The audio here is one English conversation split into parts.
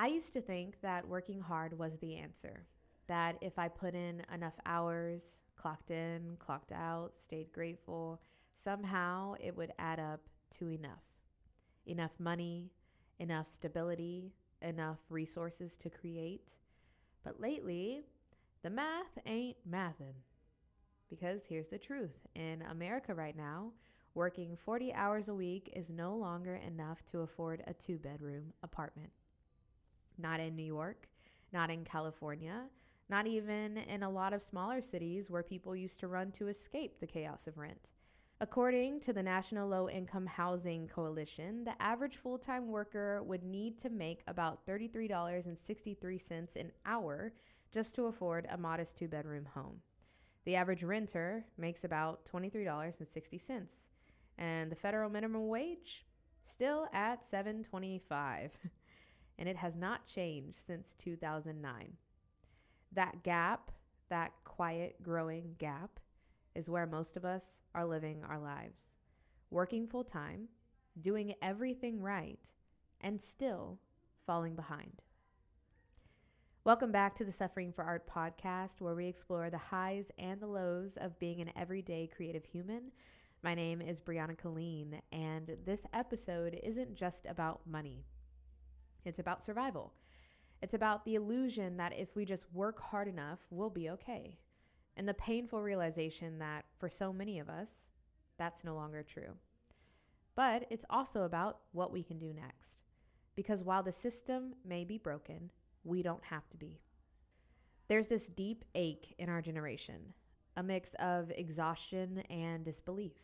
I used to think that working hard was the answer, that if I put in enough hours, clocked in, clocked out, stayed grateful, somehow it would add up to enough. Enough money, enough stability, enough resources to create. But lately, the math ain't mathin'. Because here's the truth. In America right now, working 40 hours a week is no longer enough to afford a 2-bedroom apartment. Not in New York, not in California, not even in a lot of smaller cities where people used to run to escape the chaos of rent. According to the National Low Income Housing Coalition, the average full-time worker would need to make about $33.63 an hour just to afford a modest 2-bedroom home. The average renter makes about $23.60, and the federal minimum wage still at $7.25, and it has not changed since 2009. That gap, that quiet growing gap, is where most of us are living our lives, working full time, doing everything right, and still falling behind. Welcome back to the Suffering for Art podcast, where we explore the highs and the lows of being an everyday creative human. My name is Brianna Kaleen, and this episode isn't just about money. It's about survival. It's about the illusion that if we just work hard enough, we'll be okay. And the painful realization that for so many of us, that's no longer true. But it's also about what we can do next. Because while the system may be broken, we don't have to be. There's this deep ache in our generation, a mix of exhaustion and disbelief.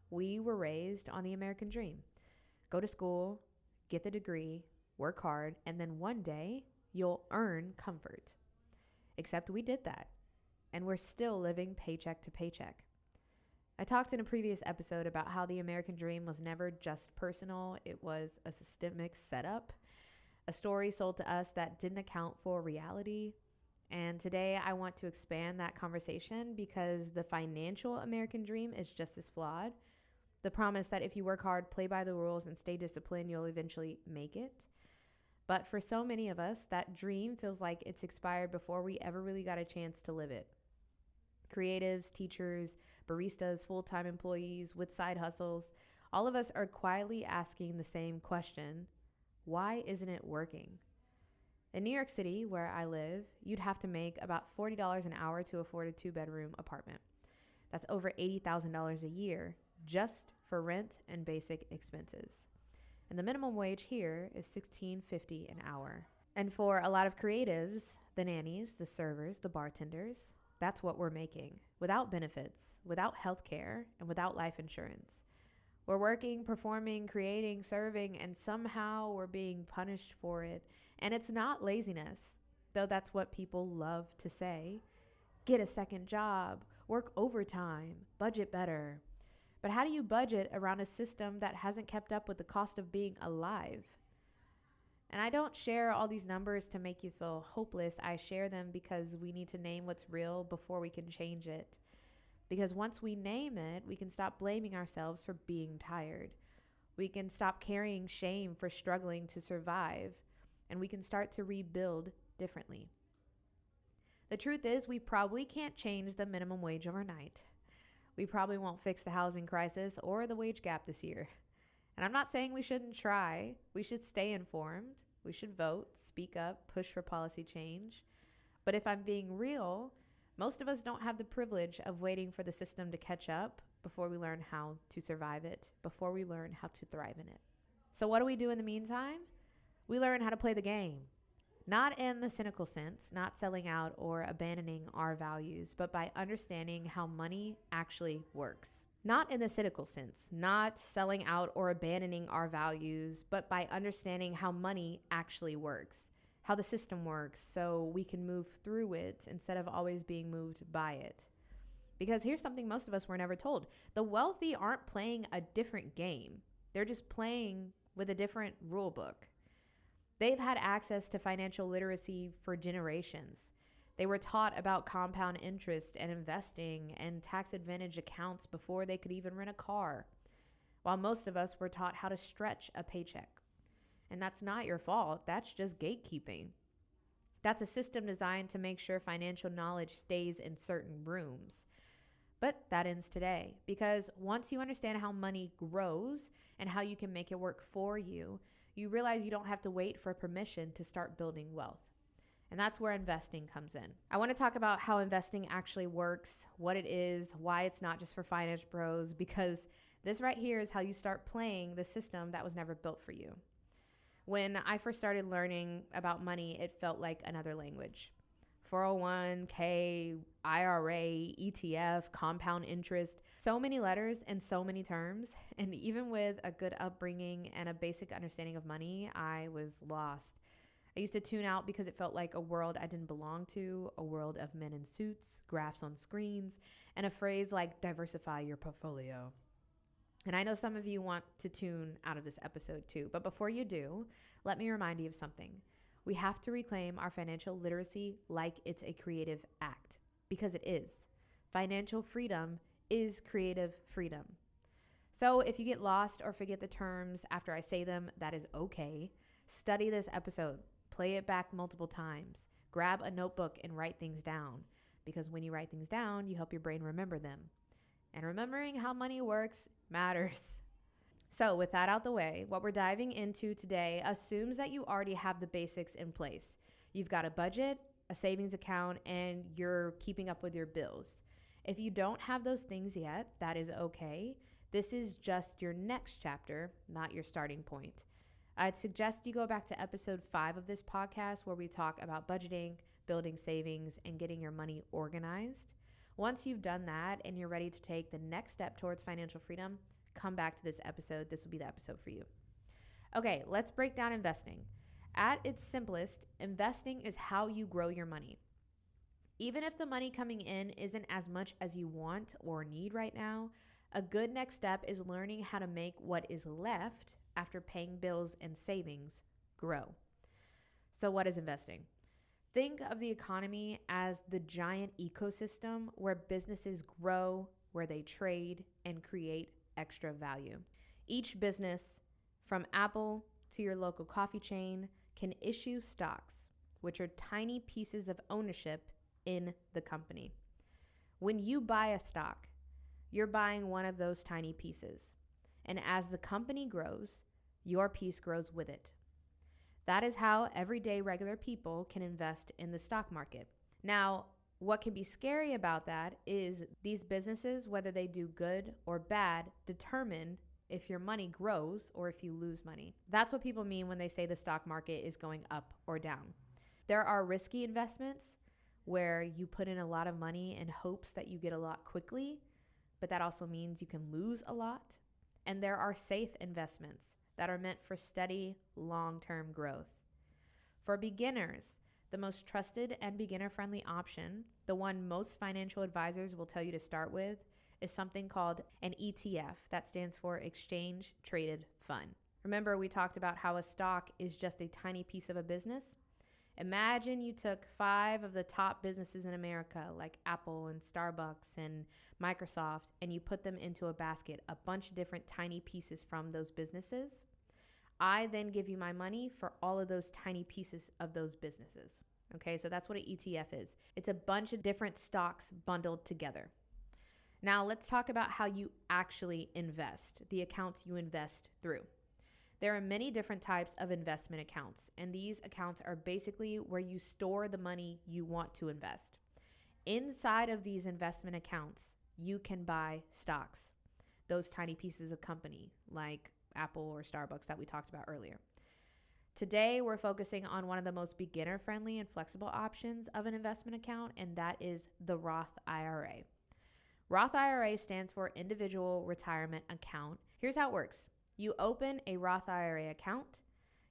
We were raised on the American dream. Go to school, get the degree, work hard, and then one day you'll earn comfort. Except we did that, and we're still living paycheck to paycheck. I talked in a previous episode about how the American dream was never just personal. It was a systemic setup, a story sold to us that didn't account for reality. And today I want to expand that conversation because the financial American dream is just as flawed. The promise that if you work hard, play by the rules, and stay disciplined, you'll eventually make it. But for so many of us, that dream feels like it's expired before we ever really got a chance to live it. Creatives, teachers, baristas, full-time employees with side hustles, all of us are quietly asking the same question: why isn't it working? In New York City, where I live, you'd have to make about $40 an hour to afford a 2-bedroom apartment. That's over $80,000 a year just for rent and basic expenses. And the minimum wage here is $16.50 an hour. And for a lot of creatives, the nannies, the servers, the bartenders, that's what we're making, without benefits, without health care, and without life insurance. We're working, performing, creating, serving, and somehow we're being punished for it. And it's not laziness, though that's what people love to say. Get a second job, work overtime, budget better. But how do you budget around a system that hasn't kept up with the cost of being alive? And I don't share all these numbers to make you feel hopeless. I share them because we need to name what's real before we can change it. Because once we name it, we can stop blaming ourselves for being tired. We can stop carrying shame for struggling to survive. And we can start to rebuild differently. The truth is, we probably can't change the minimum wage overnight. We probably won't fix the housing crisis or the wage gap this year. And I'm not saying we shouldn't try. We should stay informed. We should vote, speak up, push for policy change. But if I'm being real, most of us don't have the privilege of waiting for the system to catch up before we learn how to survive it, before we learn how to thrive in it. So what do we do in the meantime? We learn how to play the game. Not in the cynical sense, not selling out or abandoning our values, but by understanding how money actually works. Not in the cynical sense, not selling out or abandoning our values, but by understanding how money actually works, how the system works, so we can move through it instead of always being moved by it. Because here's something most of us were never told. The wealthy aren't playing a different game. They're just playing with a different rule book. They've had access to financial literacy for generations. They were taught about compound interest and investing and tax advantage accounts before they could even rent a car, while most of us were taught how to stretch a paycheck. And that's not your fault. That's just gatekeeping. That's a system designed to make sure financial knowledge stays in certain rooms. But that ends today, because once you understand how money grows and how you can make it work for you, you realize you don't have to wait for permission to start building wealth. And that's where investing comes in. I want to talk about how investing actually works, what it is, why it's not just for finance bros, because this right here is how you start playing the system that was never built for you. When I first started learning about money, it felt like another language. 401k, IRA, ETF, compound interest, so many letters and so many terms. And even with a good upbringing and a basic understanding of money, I was lost. I used to tune out because it felt like a world I didn't belong to, a world of men in suits, graphs on screens, and a phrase like diversify your portfolio. And I know some of you want to tune out of this episode too, but before you do, let me remind you of something. We have to reclaim our financial literacy like it's a creative act, because it is. Financial freedom is creative freedom. So if you get lost or forget the terms after I say them, that is okay. Study this episode, play it back multiple times, grab a notebook and write things down, because when you write things down, you help your brain remember them. And remembering how money works matters. So with that out the way, what we're diving into today assumes that you already have the basics in place. You've got a budget, a savings account, and you're keeping up with your bills. If you don't have those things yet, that is okay. This is just your next chapter, not your starting point. I'd suggest you go back to episode 5 of this podcast, where we talk about budgeting, building savings, and getting your money organized. Once you've done that and you're ready to take the next step towards financial freedom, come back to this episode. This will be the episode for you. Okay, let's break down investing. At its simplest, investing is how you grow your money. Even if the money coming in isn't as much as you want or need right now, a good next step is learning how to make what is left after paying bills and savings grow. So what is investing? Think of the economy as the giant ecosystem where businesses grow, where they trade and create extra value. Each business, from Apple to your local coffee chain, can issue stocks, which are tiny pieces of ownership in the company. When you buy a stock, you're buying one of those tiny pieces. And as the company grows, your piece grows with it. That is how everyday regular people can invest in the stock market. Now, what can be scary about that is these businesses, whether they do good or bad, determine if your money grows or if you lose money. That's what people mean when they say the stock market is going up or down. There are risky investments where you put in a lot of money in hopes that you get a lot quickly, but that also means you can lose a lot. And there are safe investments that are meant for steady, long-term growth. For beginners, the most trusted and beginner-friendly option, the one most financial advisors will tell you to start with, is something called an ETF. That stands for Exchange Traded Fund. Remember, we talked about how a stock is just a tiny piece of a business? Imagine you took 5 of the top businesses in America, like Apple and Starbucks and Microsoft, and you put them into a basket, a bunch of different tiny pieces from those businesses. I then give you my money for all of those tiny pieces of those businesses. Okay, so that's what an ETF is. It's a bunch of different stocks bundled together. Now let's talk about how you actually invest, the accounts you invest through. There are many different types of investment accounts, and these accounts are basically where you store the money you want to invest. Inside of these investment accounts, you can buy stocks, those tiny pieces of company like Apple or Starbucks that we talked about earlier. Today, we're focusing on one of the most beginner-friendly and flexible options of an investment account, and that is the Roth IRA. Roth IRA stands for Individual Retirement Account. Here's how it works. You open a Roth IRA account.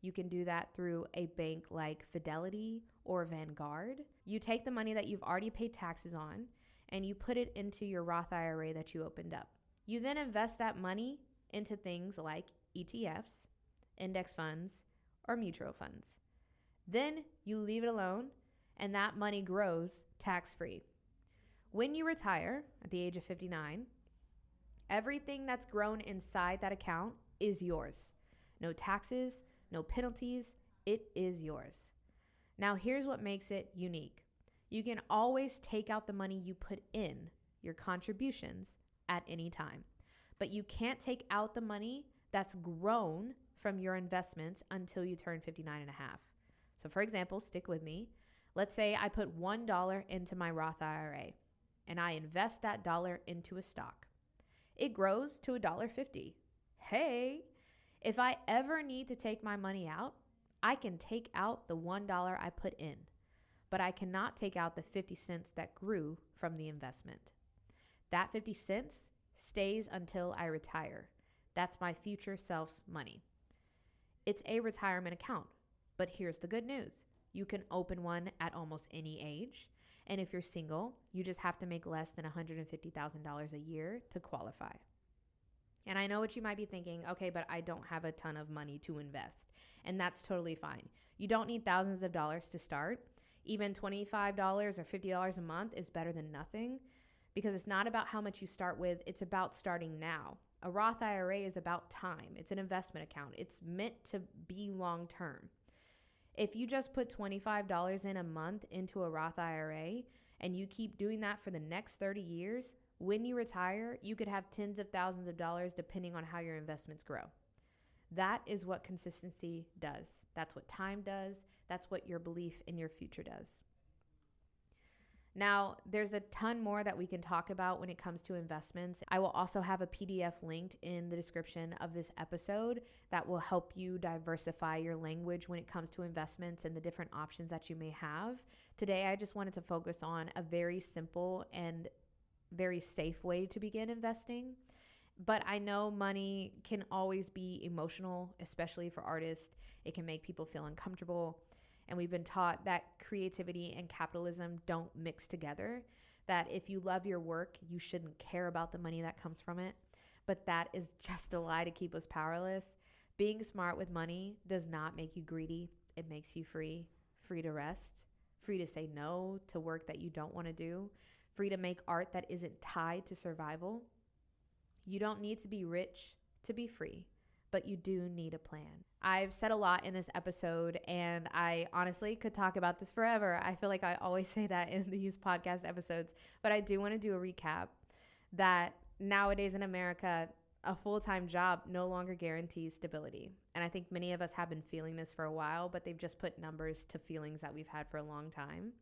You can do that through a bank like Fidelity or Vanguard. You take the money that you've already paid taxes on and you put it into your Roth IRA that you opened up. You then invest that money into things like ETFs, index funds, or mutual funds. Then you leave it alone and that money grows tax-free. When you retire at the age of 59, everything that's grown inside that account is yours. No taxes, no penalties. It is yours. Now, here's what makes it unique. You can always take out the money you put in, your contributions, at any time. But you can't take out the money that's grown from your investments until you turn 59 and a half. So for example, stick with me. Let's say I put $1 into my Roth IRA and I invest that dollar into a stock. It grows to $1.50. Hey, if I ever need to take my money out, I can take out the $1 I put in, but I cannot take out the 50 cents that grew from the investment. That 50 cents stays until I retire. That's my future self's money. It's a retirement account, but here's the good news. You can open one at almost any age. And if you're single, you just have to make less than $150,000 a year to qualify. And I know what you might be thinking, okay, but I don't have a ton of money to invest. And that's totally fine. You don't need thousands of dollars to start. Even $25 or $50 a month is better than nothing, because it's not about how much you start with. It's about starting now. A Roth IRA is about time. It's an investment account. It's meant to be long term. If you just put $25 in a month into a Roth IRA and you keep doing that for the next 30 years, when you retire, you could have tens of thousands of dollars depending on how your investments grow. That is what consistency does. That's what time does. That's what your belief in your future does. Now, there's a ton more that we can talk about when it comes to investments. I will also have a PDF linked in the description of this episode that will help you diversify your language when it comes to investments and the different options that you may have. Today, I just wanted to focus on a very simple and very safe way to begin investing. But I know money can always be emotional, especially for artists. It can make people feel uncomfortable. And we've been taught that creativity and capitalism don't mix together, that if you love your work, you shouldn't care about the money that comes from it. But that is just a lie to keep us powerless. Being smart with money does not make you greedy. It makes you free, free to rest, free to say no to work that you don't want to do, free to make art that isn't tied to survival. You don't need to be rich to be free, but you do need a plan. I've said a lot in this episode, and I honestly could talk about this forever. I feel like I always say that in these podcast episodes, but I do want to do a recap that nowadays in America, a full-time job no longer guarantees stability. And I think many of us have been feeling this for a while, but they've just put numbers to feelings that we've had for a long time.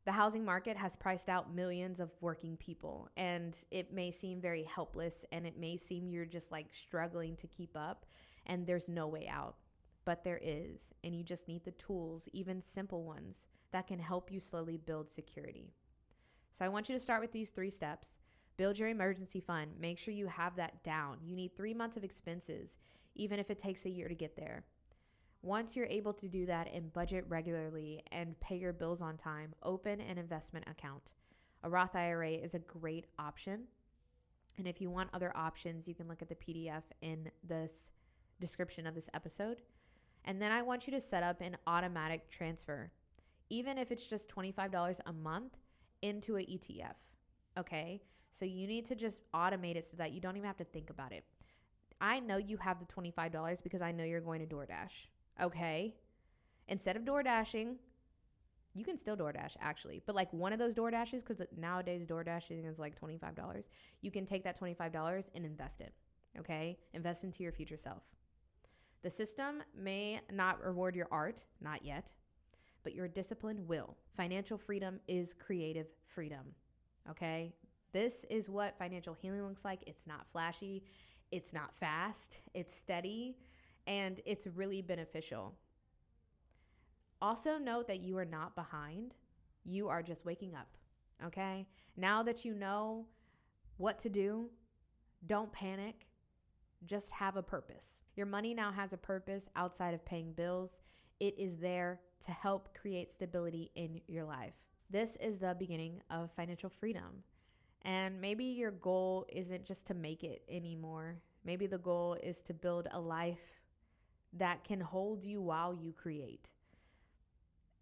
The housing market has priced out millions of working people, and it may seem very helpless, and it may seem you're just like struggling to keep up, and there's no way out. But there is, and you just need the tools, even simple ones, that can help you slowly build security. So I want you to start with these 3 steps. Build your emergency fund. Make sure you have that down. You need 3 months of expenses, even if it takes a year to get there. Once you're able to do that and budget regularly and pay your bills on time, open an investment account. A Roth IRA is a great option. And if you want other options, you can look at the PDF in this description of this episode. And then I want you to set up an automatic transfer, even if it's just $25 a month into an ETF. Okay. So you need to just automate it so that you don't even have to think about it. I know you have the $25 because I know you're going to DoorDash. Okay. Instead of DoorDashing, you can still DoorDash actually, but like one of those DoorDashes, because nowadays DoorDashing is like $25. You can take that $25 and invest it. Okay. Invest into your future self. The system may not reward your art, not yet, but your discipline will. Financial freedom is creative freedom. Okay. This is what financial healing looks like. It's not flashy. It's not fast. It's steady. And it's really beneficial. Also note that you are not behind. You are just waking up. Okay. Now that you know what to do, don't panic. Just have a purpose. Your money now has a purpose outside of paying bills. It is there to help create stability in your life. This is the beginning of financial freedom. And maybe your goal isn't just to make it anymore. Maybe the goal is to build a life that can hold you while you create.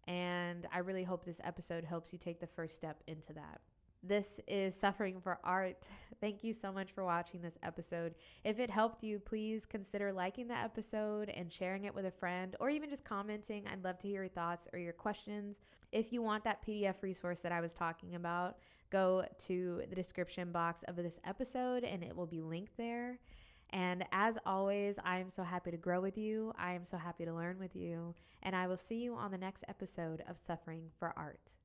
And I really hope this episode helps you take the first step into that. This is Suffering for Art. Thank you so much for watching this episode. If it helped you, please consider liking the episode and sharing it with a friend, or even just commenting. I'd love to hear your thoughts or your questions. If you want that PDF resource that I was talking about, go to the description box of this episode and it will be linked there. And as always, I am so happy to grow with you. I am so happy to learn with you. And I will see you on the next episode of Suffering for Art.